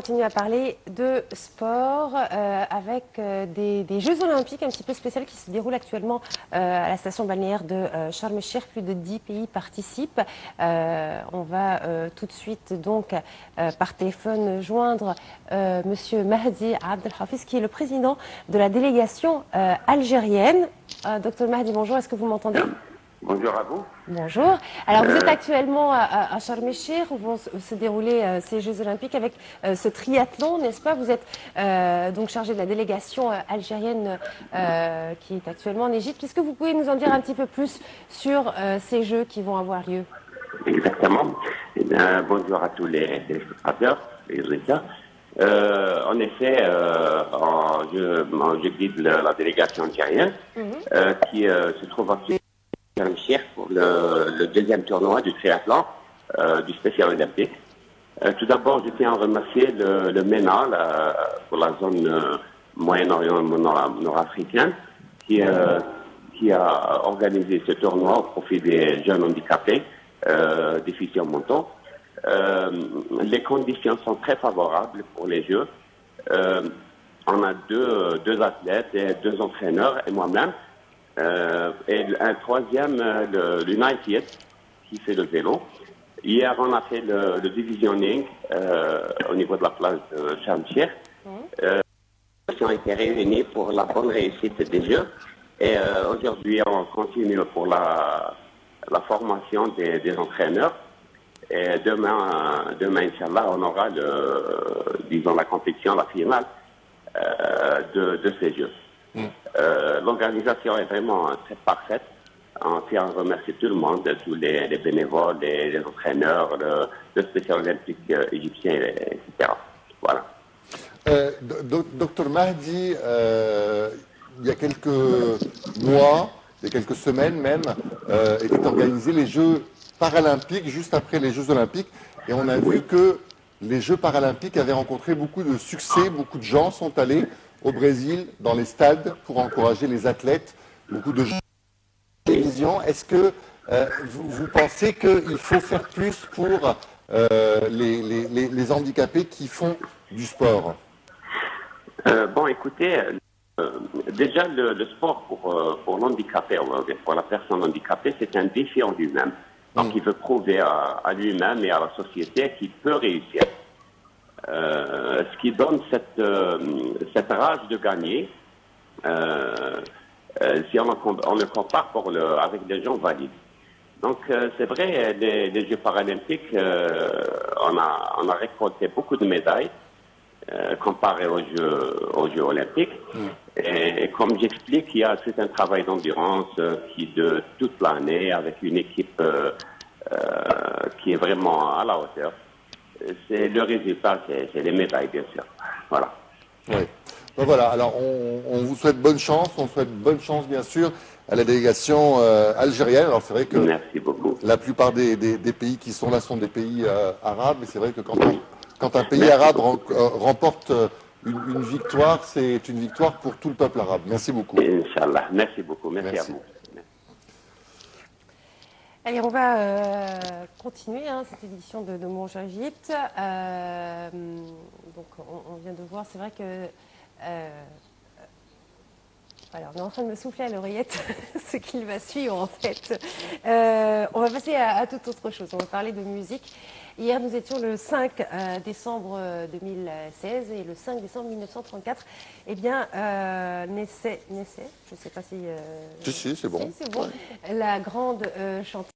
Continue à parler de sport avec des Jeux Olympiques un petit peu spéciaux qui se déroulent actuellement à la station balnéaire de Sharm el-Sheikh. Plus de 10 pays participent. On va tout de suite donc par téléphone joindre Monsieur Mahdi Abdelhafiz qui est le président de la délégation algérienne. Docteur Mahdi, bonjour, est-ce que vous m'entendez? Bonjour à vous. Bonjour. Alors, vous êtes actuellement à Sharm el-Sheikh où vont se dérouler ces Jeux Olympiques avec ce triathlon, n'est-ce pas? Vous êtes donc chargé de la délégation algérienne qui est actuellement en Égypte. Est-ce que vous pouvez nous en dire un petit peu plus sur ces Jeux qui vont avoir lieu? Exactement. Eh bien, bonjour à tous les téléspectateurs, les auditeurs. En effet, je guide la délégation algérienne qui se trouve actuellement pour le deuxième tournoi du triathlon du spécial olympique. Tout d'abord, je tiens à remercier le MENA pour la zone Moyen-Orient nord-africaine qui a organisé ce tournoi au profit des jeunes handicapés, déficients mentaux. Les conditions sont très favorables pour les Jeux. On a deux athlètes et deux entraîneurs et moi-même. Et un troisième, l'United, qui fait le vélo. Hier, on a fait le divisionning au niveau de la plage de Sharm el-Sheikh. On a été réunis pour la bonne réussite des Jeux. Et aujourd'hui, on continue pour la formation des entraîneurs. Et demain, Inch'Allah, on aura la compétition, la finale de ces Jeux. L'organisation est vraiment très parfaite. On tient à remercier tout le monde, tous les bénévoles, les entraîneurs, le spécial olympique égyptien, etc. Voilà. Docteur Mahdi, il y a quelques mois, il y a quelques semaines même, étaient organisés les Jeux paralympiques juste après les Jeux olympiques. Et on a vu que les Jeux paralympiques avaient rencontré beaucoup de succès. Beaucoup de gens sont allés au Brésil, dans les stades, pour encourager les athlètes. Beaucoup de gens. Est-ce que vous pensez qu'il faut faire plus pour les handicapés qui font du sport? Bon, écoutez, déjà le sport pour l'handicapé, pour la personne handicapée, c'est un défi en lui-même. Donc il veut prouver à lui-même et à la société qu'il peut réussir. Ce qui donne cette rage de gagner, si on le compare avec des gens valides. Donc c'est vrai, les Jeux paralympiques, on a récolté beaucoup de médailles comparé aux Jeux olympiques. Et comme j'explique, il y a tout un travail d'endurance qui de toute l'année avec une équipe qui est vraiment à la hauteur. C'est le résultat, c'est les médailles, bien sûr. Voilà. Oui. Ben voilà, alors on vous souhaite bonne chance, on souhaite bonne chance, bien sûr, à la délégation algérienne. Alors c'est vrai que merci beaucoup. La plupart des pays qui sont là sont des pays arabes, mais c'est vrai que quand un pays arabe remporte une victoire, c'est une victoire pour tout le peuple arabe. Merci beaucoup. Inch'Allah, merci beaucoup, merci à vous. Allez, on va continuer cette édition de Bonjour Égypte. Donc, on vient de voir, c'est vrai que... alors, on est en train de me souffler à l'oreillette ce qu'il va suivre, en fait. On va passer à toute autre chose. On va parler de musique. Hier, nous étions le 5 décembre 2016 et le 5 décembre 1934. Eh bien, naissait, je ne sais pas si... Si, c'est bon. Si, c'est bon. La grande chanteuse.